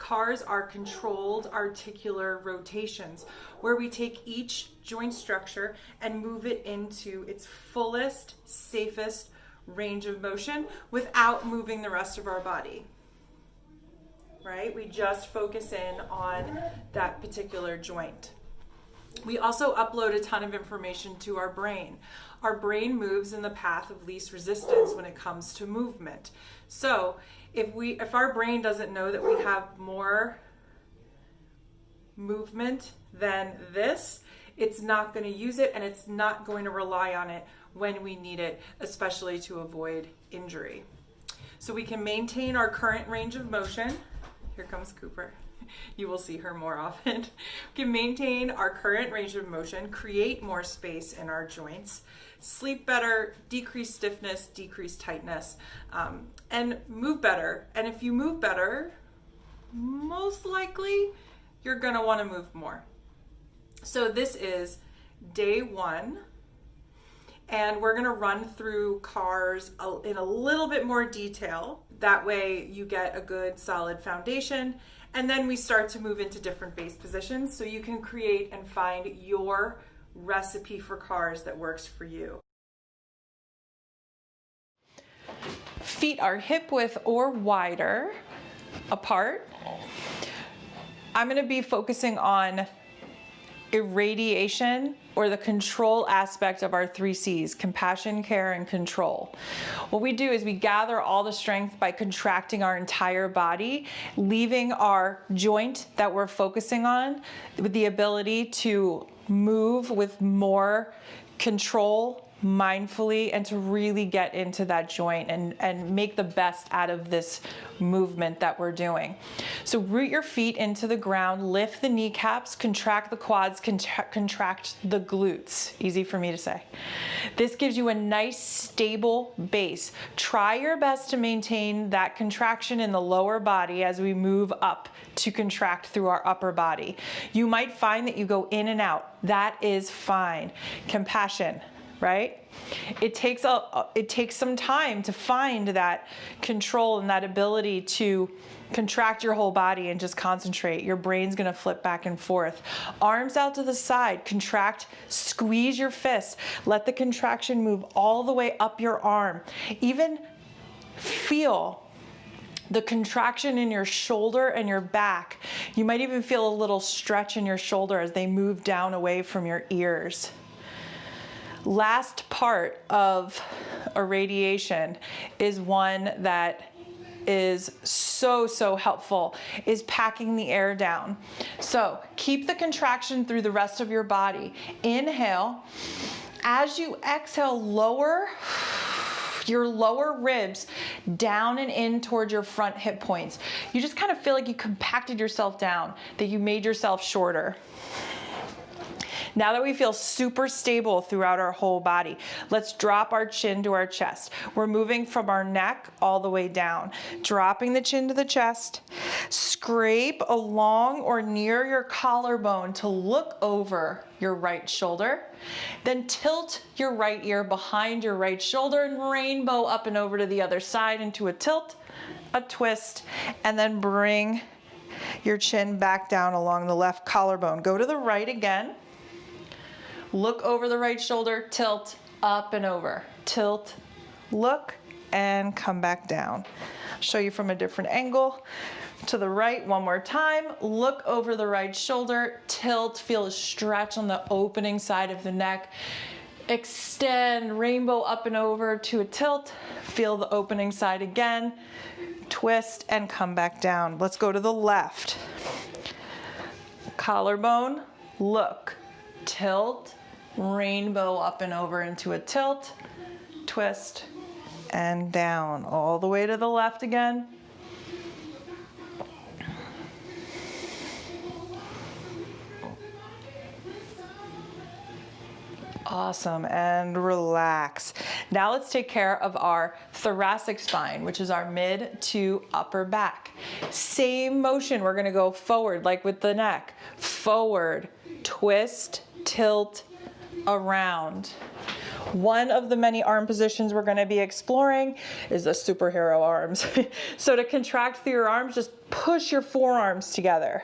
CARs are controlled articular rotations, where we take each joint structure and move it into its fullest, safest range of motion without moving the rest of our body. Right? We just focus in on that particular joint. We also upload a ton of information to our brain. Our brain moves in the path of least resistance when it comes to movement. So if our brain doesn't know that we have more movement than this, it's not going to use it, and it's not going to rely on it when we need it, especially to avoid injury. So we can maintain our current range of motion. Here comes Cooper. You will see her more often. We can maintain our current range of motion, create more space in our joints, sleep better, decrease stiffness, decrease tightness, and move better. And if you move better, most likely you're going to want to move more. So this is day 1. And we're going to run through CARs in a little bit more detail. That way you get a good solid foundation. And then we start to move into different base positions so you can create and find your recipe for CARs that works for you. Feet are hip width or wider apart. I'm going to be focusing on irradiation, or the control aspect of our 3 C's, compassion, care, and control. What we do is we gather all the strength by contracting our entire body, leaving our joint that we're focusing on with the ability to move with more control, mindfully, and to really get into that joint and make the best out of this movement that we're doing. So root your feet into the ground, lift the kneecaps, contract the quads, contract the glutes. Easy for me to say. This gives you a nice stable base. Try your best to maintain that contraction in the lower body as we move up to contract through our upper body. You might find that you go in and out. That is fine. Compassion. Right? It takes some time to find that control and that ability to contract your whole body and just concentrate. Your brain's going to flip back and forth. Arms out to the side, contract, squeeze your fists. Let the contraction move all the way up your arm. Even feel the contraction in your shoulder and your back. You might even feel a little stretch in your shoulder as they move down away from your ears. Last part of irradiation is one that is so helpful, is packing the air down. So keep the contraction through the rest of your body. Inhale. As you exhale, lower your lower ribs down and in towards your front hip points. You just kind of feel like you compacted yourself down, that you made yourself shorter. Now that we feel super stable throughout our whole body, let's drop our chin to our chest. We're moving from our neck all the way down, dropping the chin to the chest. Scrape along or near your collarbone to look over your right shoulder. Then tilt your right ear behind your right shoulder and rainbow up and over to the other side into a tilt, a twist, and then bring your chin back down along the left collarbone. Go to the right again. Look over the right shoulder, tilt, up and over. Tilt, look, and come back down. I'll show you from a different angle. To the right one more time. Look over the right shoulder, tilt, feel a stretch on the opening side of the neck. Extend, rainbow up and over to a tilt. Feel the opening side again. Twist and come back down. Let's go to the left. Collarbone, look, tilt, rainbow up and over into a tilt, twist, and down. All the way to the left again. Awesome, and relax. Now let's take care of our thoracic spine, which is our mid to upper back. Same motion, we're gonna go forward like with the neck. Forward, twist, tilt, around. One of the many arm positions we're going to be exploring is the superhero arms. So to contract through your arms, just push your forearms together.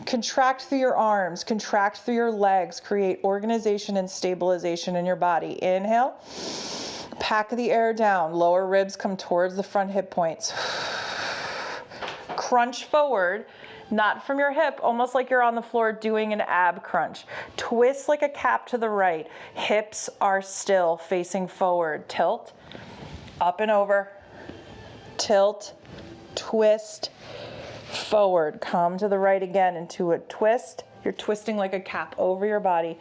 Contract through your arms, contract through your legs, create organization and stabilization in your body. Inhale, pack the air down, lower ribs come towards the front hip points. Crunch forward, not from your hip, almost like you're on the floor doing an ab crunch. Twist like a cap to the right. Hips are still facing forward. Tilt, up and over. Tilt, twist, forward. Come to the right again into a twist. You're twisting like a cap over your body.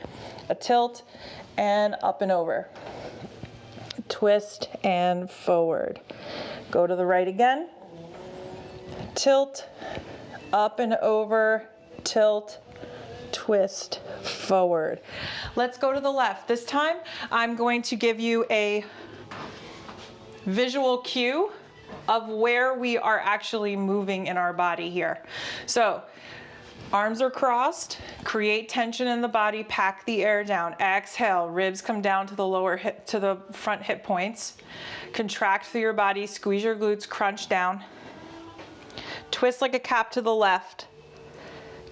A tilt and up and over. Twist and forward. Go to the right again. Tilt, up and over, tilt, twist, forward. Let's go to the left. This time, I'm going to give you a visual cue of where we are actually moving in our body here. So, arms are crossed, create tension in the body, pack the air down. Exhale, ribs come down to the lower hip, to the front hip points. Contract through your body, squeeze your glutes, crunch down. Twist like a cap to the left.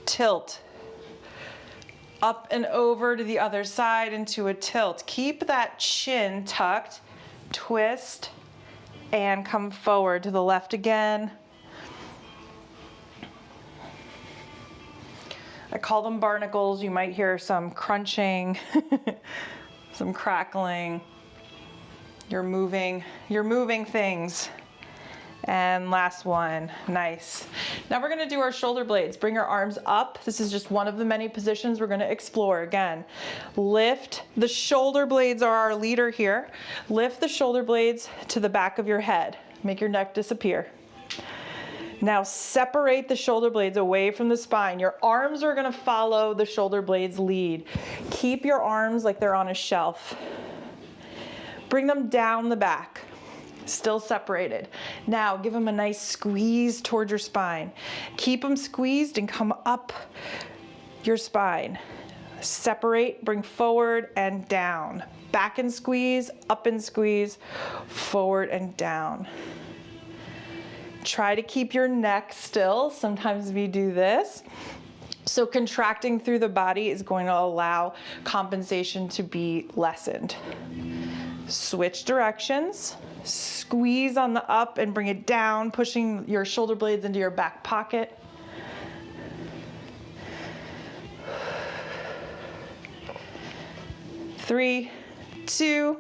Tilt. Up and over to the other side into a tilt. Keep that chin tucked. Twist and come forward to the left again. I call them barnacles. You might hear some crunching, some crackling. You're moving things. And last one, nice. Now we're gonna do our shoulder blades. Bring your arms up. This is just one of the many positions we're gonna explore. Again, lift. The shoulder blades are our leader here. Lift the shoulder blades to the back of your head. Make your neck disappear. Now separate the shoulder blades away from the spine. Your arms are gonna follow the shoulder blades lead. Keep your arms like they're on a shelf. Bring them down the back. Still separated. Now give them a nice squeeze towards your spine. Keep them squeezed and come up your spine. Separate, bring forward and down. Back and squeeze, up and squeeze, forward and down. Try to keep your neck still. Sometimes we do this. So contracting through the body is going to allow compensation to be lessened. Switch directions. Squeeze on the up and bring it down, pushing your shoulder blades into your back pocket. Three, two,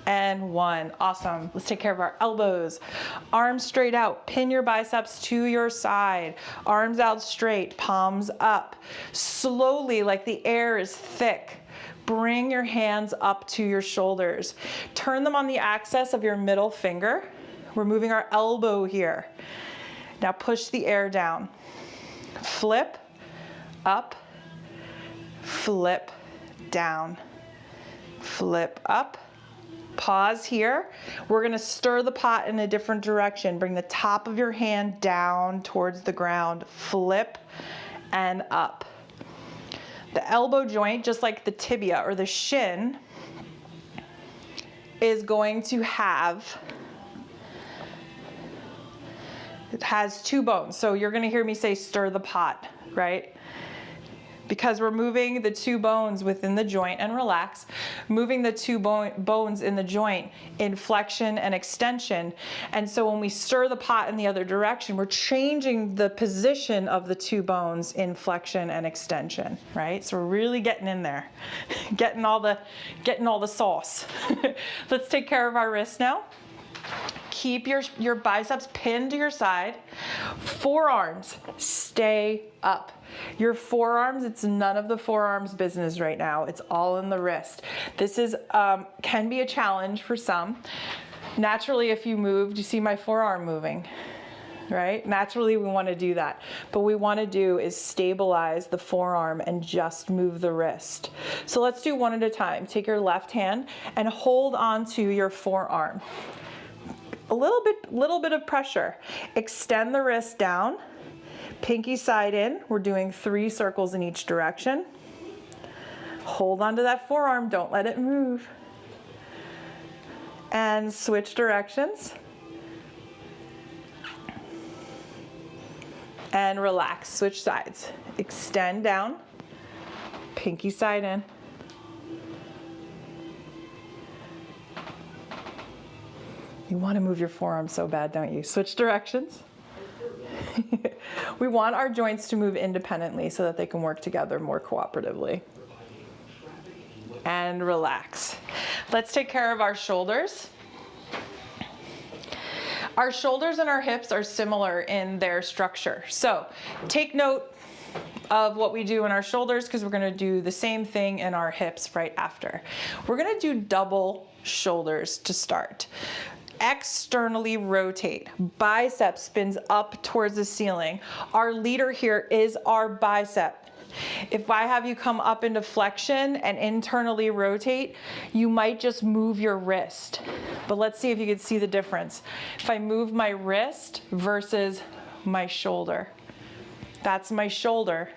and one. Awesome. Let's take care of our elbows. Arms straight out. Pin your biceps to your side. Arms out straight, palms up. Slowly, like the air is thick. Bring your hands up to your shoulders. Turn them on the axis of your middle finger. We're moving our elbow here. Now push the air down. Flip, up, flip, down, flip, up. Pause here. We're gonna stir the pot in a different direction. Bring the top of your hand down towards the ground. Flip and up. The elbow joint, just like the tibia or the shin, is going to have, it has two bones. So you're gonna hear me say stir the pot, right? Because we're moving the two bones within the joint, and relax, moving the two bones in the joint in flexion and extension. And so when we stir the pot in the other direction, we're changing the position of the two bones in flexion and extension, right? So we're really getting in there, getting all the sauce. Let's take care of our wrists now. Keep your biceps pinned to your side. Forearms, stay up. Your forearms, it's none of the forearms business right now. It's all in the wrist. This is can be a challenge for some. Naturally, if you moved, you see my forearm moving, right? Naturally, we want to do that. But what we want to do is stabilize the forearm and just move the wrist. So let's do one at a time. Take your left hand and hold on to your forearm. A little bit of pressure. Extend the wrist down. Pinky side in. We're doing 3 circles in each direction. Hold onto that forearm, don't let it move. And switch directions. And relax, switch sides. Extend down, pinky side in. You want to move your forearm so bad, don't you? Switch directions. We want our joints to move independently so that they can work together more cooperatively. And relax. Let's take care of our shoulders. Our shoulders and our hips are similar in their structure. So take note of what we do in our shoulders because we're going to do the same thing in our hips right after. We're going to do double shoulders to start. Externally rotate. Bicep spins up towards the ceiling. Our leader here is our bicep. If I have you come up into flexion and internally rotate, you might just move your wrist. But let's see if you can see the difference. If I move my wrist versus my shoulder, that's my shoulder.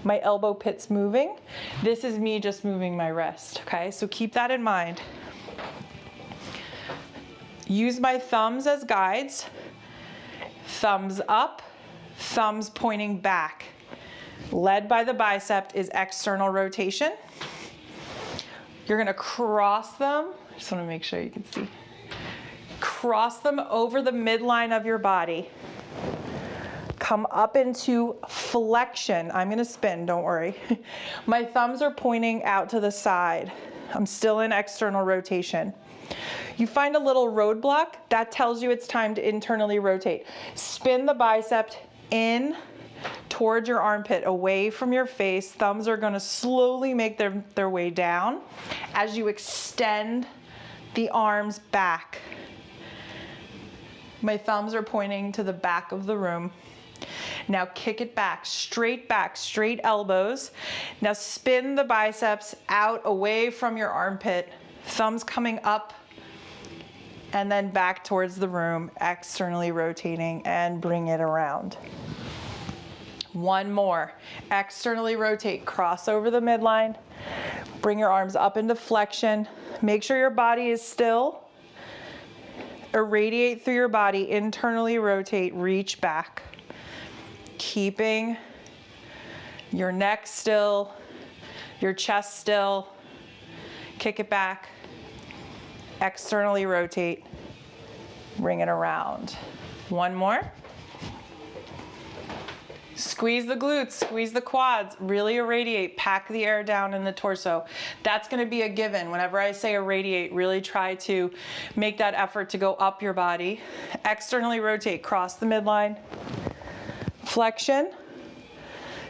My elbow pit's moving. This is me just moving my wrist, okay? So keep that in mind. Use my thumbs as guides. Thumbs up, thumbs pointing back. Led by the bicep is external rotation. You're gonna cross them. I just wanna make sure you can see. Cross them over the midline of your body. Come up into flexion. I'm gonna spin, don't worry. My thumbs are pointing out to the side. I'm still in external rotation. You find a little roadblock, that tells you it's time to internally rotate. Spin the bicep in towards your armpit, away from your face. Thumbs are gonna slowly make their way down as you extend the arms back. My thumbs are pointing to the back of the room. Now kick it back, straight elbows. Now spin the biceps out away from your armpit. Thumbs coming up and then back towards the room, externally rotating and bring it around. One more. Externally rotate, cross over the midline. Bring your arms up into flexion. Make sure your body is still. Irradiate through your body, internally rotate, reach back. Keeping your neck still, your chest still. Kick it back. Externally rotate, bring it around. One more. Squeeze the glutes, squeeze the quads, really irradiate, pack the air down in the torso. That's gonna be a given. Whenever I say irradiate, really try to make that effort to go up your body. Externally rotate, cross the midline. Flexion.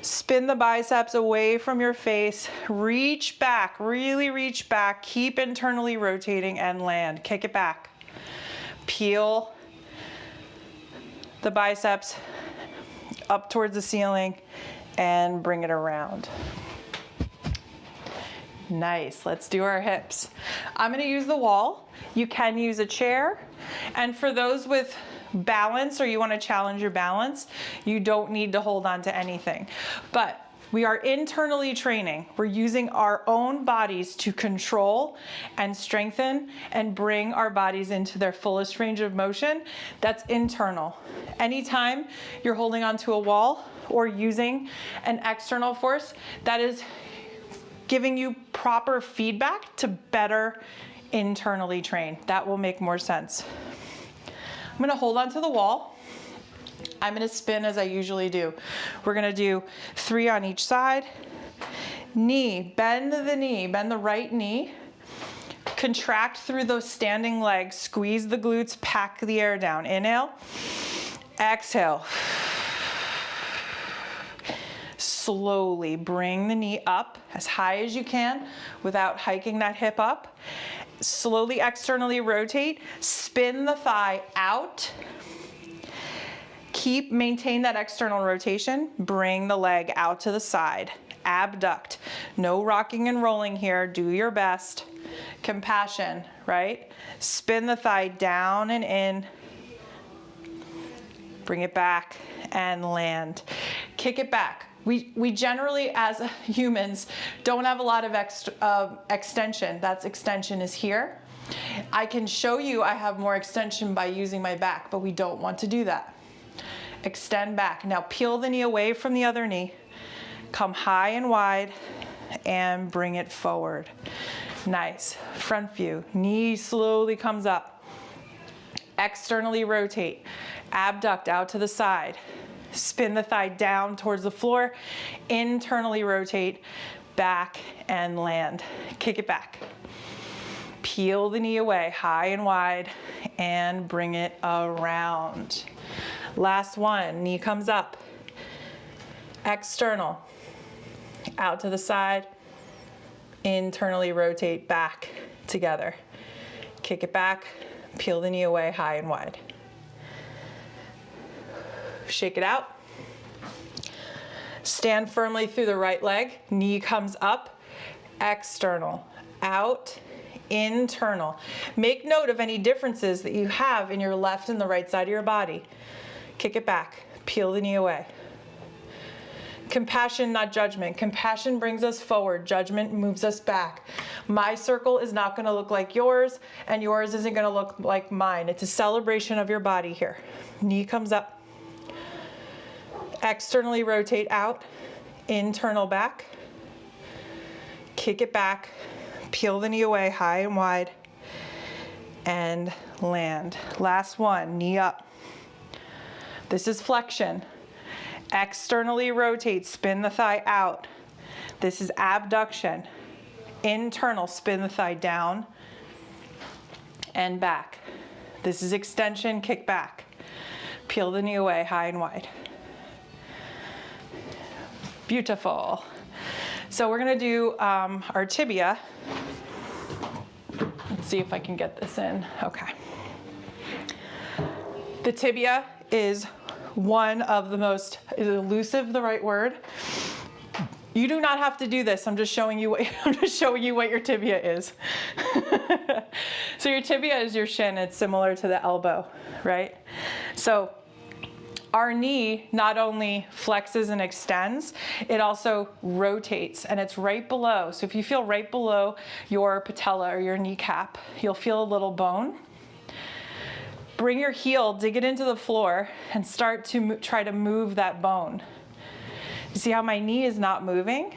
Spin the biceps away from your face. Reach back, really reach back. Keep internally rotating and land. Kick it back. Peel the biceps up towards the ceiling and bring it around. Nice, let's do our hips. I'm gonna use the wall. You can use a chair. And for those with balance or you want to challenge your balance, you don't need to hold on to anything. But we are internally training. We're using our own bodies to control and strengthen and bring our bodies into their fullest range of motion. That's internal. Anytime you're holding onto a wall or using an external force, that is giving you proper feedback to better internally train. That will make more sense. I'm gonna hold onto the wall. I'm gonna spin as I usually do. We're gonna do 3 on each side. Knee, bend the right knee. Contract through those standing legs, squeeze the glutes, pack the air down. Inhale, exhale. Slowly bring the knee up as high as you can without hiking that hip up. Slowly externally rotate, spin the thigh out. Maintain that external rotation. Bring the leg out to the side. Abduct. No rocking and rolling here. Do your best. Compassion, right? Spin the thigh down and in. Bring it back and land. kick it back. We generally, as humans, don't have a lot of extension. That's extension is here. I can show you I have more extension by using my back, but we don't want to do that. Extend back. Now peel the knee away from the other knee. Come high and wide and bring it forward. Nice. Front view. Knee slowly comes up. Externally rotate. Abduct out to the side. Spin the thigh down towards the floor. Internally rotate. Back and land. Kick it back. Peel the knee away, high and wide, and bring it around. Last one. Knee comes up. External. Out to the side. Internally rotate back together. Kick it back. Peel the knee away, high and wide. Shake it out. Stand firmly through the right leg. Knee comes up. External. Out. Internal. Make note of any differences that you have in your left and the right side of your body. Kick it back. Peel the knee away. Compassion, not judgment. Compassion brings us forward. Judgment moves us back. My circle is not going to look like yours, and yours isn't going to look like mine. It's a celebration of your body here. Knee comes up. Externally rotate out. Internal back. Kick it back. Peel the knee away, high and wide, and land. Last one, knee up. This is flexion. Externally rotate, spin the thigh out. This is abduction. Internal, spin the thigh down and back. This is extension, kick back. Peel the knee away, high and wide. Beautiful. So we're gonna do our tibia. Let's see if I can get this in. Okay. The tibia is one of the most, is elusive the right word? You do not have to do this. I'm just showing you what your tibia is. So your tibia is your shin. It's similar to the elbow, right? So our knee not only flexes and extends, it also rotates, and it's right below. So if you feel right below your patella or your kneecap, you'll feel a little bone. Bring your heel, dig it into the floor, and start to try to move that bone. You see how my knee is not moving?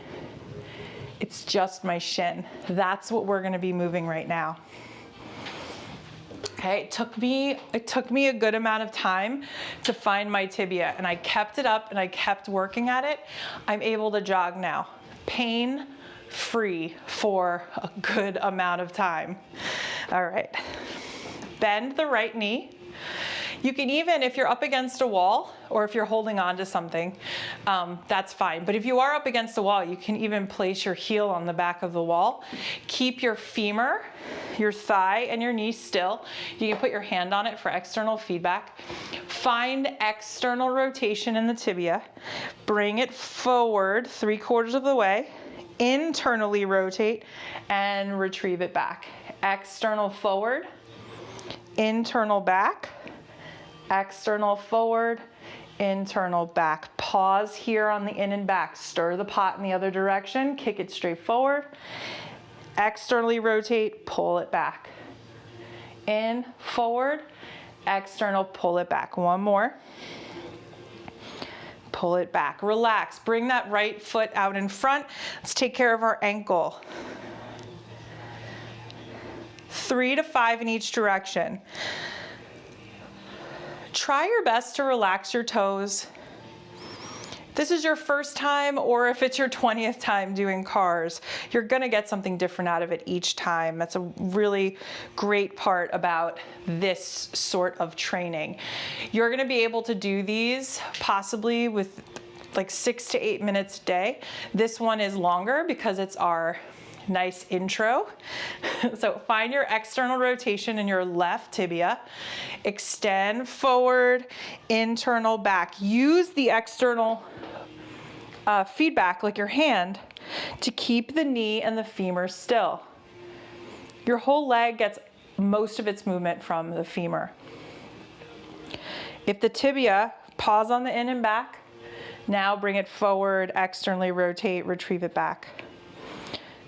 It's just my shin. That's what we're gonna be moving right now. Okay, it took me a good amount of time to find my tibia, and I kept it up and I kept working at it. I'm able to jog now, pain-free for a good amount of time. All right, bend the right knee. You can even, if you're up against a wall or if you're holding on to something, that's fine. But if you are up against a wall, you can even place your heel on the back of the wall. Keep your femur, your thigh, and your knee still. You can put your hand on it for external feedback. Find external rotation in the tibia. Bring it forward 3/4 of the way. Internally rotate and retrieve it back. External forward, internal back. External forward, internal back. Pause here on the in and back. Stir the pot in the other direction. Kick it straight forward. Externally rotate, pull it back. In, forward, external, pull it back. One more. Pull it back. Relax. Bring that right foot out in front. Let's take care of our ankle. 3 to 5 in each direction. Try your best to relax your toes. If this is your first time, or if it's your 20th time doing cars, you're gonna get something different out of it each time. That's a really great part about this sort of training. You're gonna be able to do these possibly with like 6 to 8 minutes a day. This one is longer because it's our nice intro. So find your external rotation in your left tibia. Extend forward, internal back. Use the external feedback, like your hand, to keep the knee and the femur still. Your whole leg gets most of its movement from the femur. If the tibia, pause on the in and back, Now bring it forward, externally rotate, retrieve it back.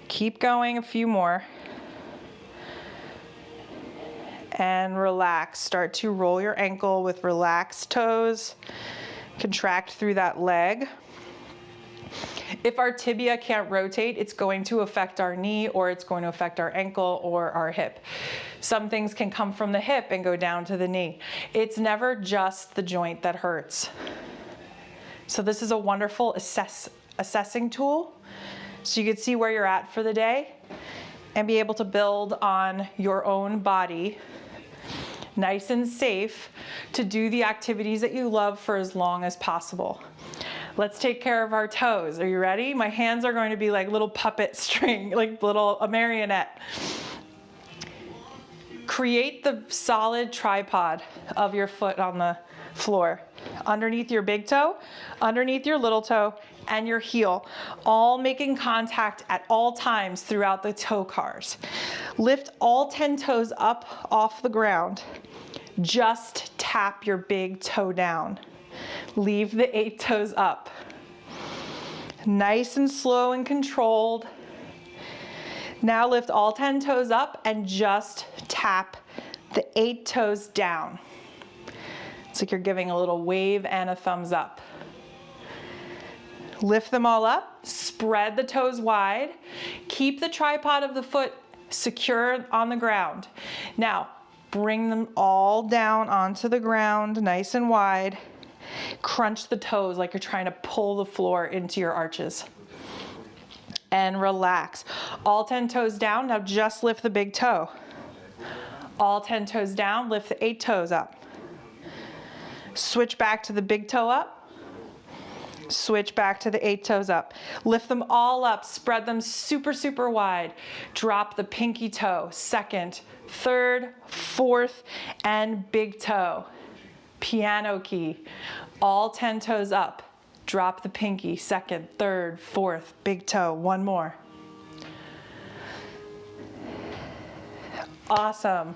Keep going, a few more. And relax. Start to roll your ankle with relaxed toes. Contract through that leg. If our tibia can't rotate, it's going to affect our knee, or it's going to affect our ankle or our hip. Some things can come from the hip and go down to the knee. It's never just the joint that hurts. So this is a wonderful assessing tool, so you can see where you're at for the day and be able to build on your own body, nice and safe, to do the activities that you love for as long as possible. Let's take care of our toes. Are you ready? My hands are going to be like little puppet string, like a marionette. Create the solid tripod of your foot on the floor. Underneath your big toe, underneath your little toe, and your heel, all making contact at all times throughout the toe cars. Lift all 10 toes up off the ground. Just tap your big toe down. Leave the 8 toes up. Nice and slow and controlled. Now lift all 10 toes up and just tap the 8 toes down. It's like you're giving a little wave and a thumbs up. Lift them all up, spread the toes wide, keep the tripod of the foot secure on the ground. Now, bring them all down onto the ground, nice and wide. Crunch the toes like you're trying to pull the floor into your arches. And relax. All 10 toes down, now just lift the big toe. All 10 toes down, lift the 8 toes up. Switch back to the big toe up. Switch back to the 8 toes up. Lift them all up, spread them super, super wide. Drop the pinky toe, second, third, fourth, and big toe. Piano key. All 10 toes up. Drop the pinky, second, third, fourth, big toe. One more. Awesome.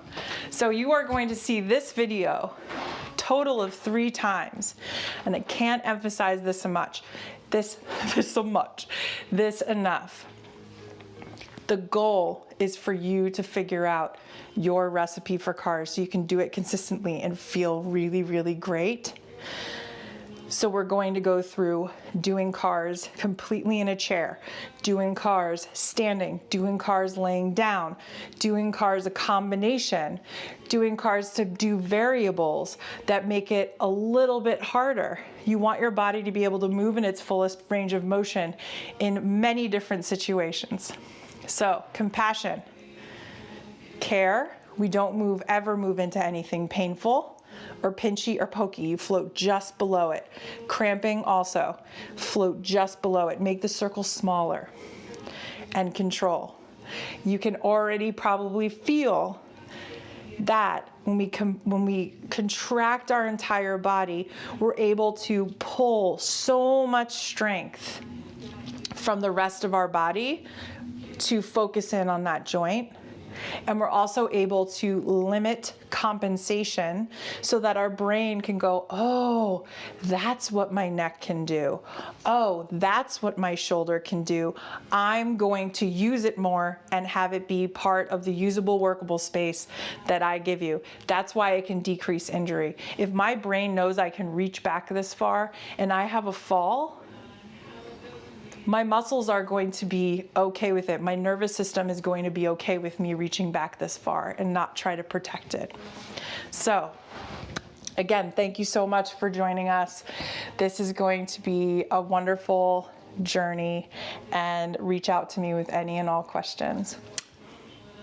So you are going to see this video total of 3 times, and I can't emphasize this enough. The goal is for you to figure out your recipe for cars so you can do it consistently and feel really, really great. So we're going to go through doing cars completely in a chair, doing cars standing, doing cars laying down, doing cars a combination, doing cars to do variables that make it a little bit harder. You want your body to be able to move in its fullest range of motion in many different situations. So compassion, care, we don't ever move into anything painful or pinchy or pokey. You float just below it. Cramping also, float just below it. Make the circle smaller. And control. You can already probably feel that when we contract our entire body, we're able to pull so much strength from the rest of our body to focus in on that joint. And we're also able to limit compensation so that our brain can go, oh, that's what my neck can do. Oh, that's what my shoulder can do. I'm going to use it more and have it be part of the usable, workable space that I give you. That's why it can decrease injury. If my brain knows I can reach back this far and I have a fall, my muscles are going to be okay with it. My nervous system is going to be okay with me reaching back this far and not try to protect it. So, again, thank you so much for joining us. This is going to be a wonderful journey, and reach out to me with any and all questions.